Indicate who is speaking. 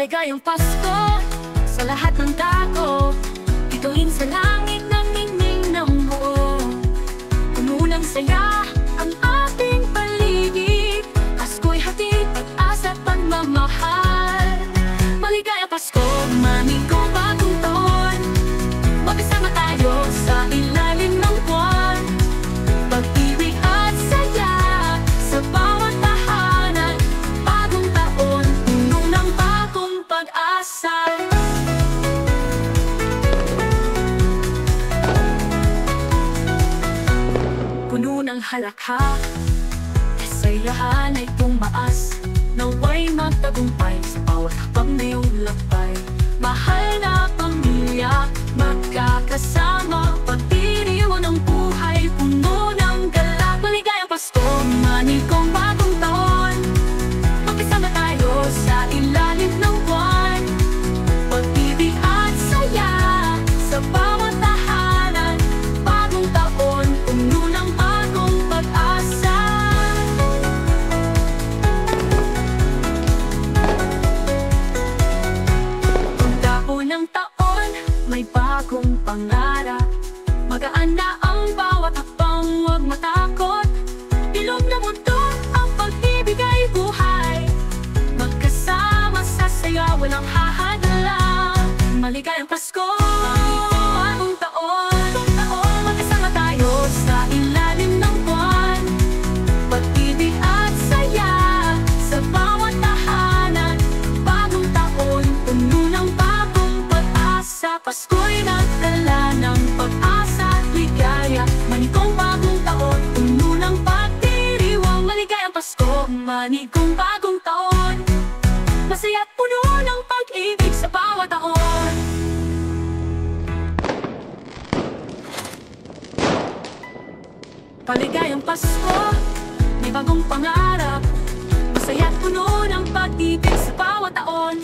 Speaker 1: Maligayang Pasko sa lahat ng dako. Bituin sa langit na ningning ng buo. Puno ng saya ang ating paligid. Pasko'y hatid, pag-asa at pagmamahal. Maligayang Pasko, manigo bagong taon. Magkasama tayo sa ilalim ng buwan. Pag-ibig at saya sa bawat tahanan. Bagong taon, puno ng bagong pag-asa. Puno ng halakhak, kasayahan ay tumaas. Naway magtagumpay sa bawat hakbang na iyong lakbay. Mahal na pamilya, magkakasama. Pagdiriwang ng buhay, puno ng galak. Maligayang Pasko, manigong bagong taon. Magkasama tayo sa ilalim ng buwan. Pag-ibig at saya sa bawat tahanan. Bagong taon, puno ng bagong pag-asa. Pagdahon ng taon, may bagong pangarap. Magaan na ang bawat hakbang, huwag matakot. Ilog na mundo, ang pag-ibig ay buhay. Magkasama sa saya, walang hahadlang. Maligayang Pasko, bagong taon. Magkasama tayo sa ilalim ng buwan. Pag-ibig at saya sa bawat tahanan. Bagong taon, puno ng bagong pag-asa. Pasko'y nagdala ng pag-asa at ligaya. Manigong bagong taon, puno ng pagdiriwang. Maligayang Pasko, manigong bagong taon. Masaya at puno ng pag-ibig sa bawat taon. Maligayang Pasko, may bagong pangarap. Masaya at puno ng pag-ibig sa bawat taon.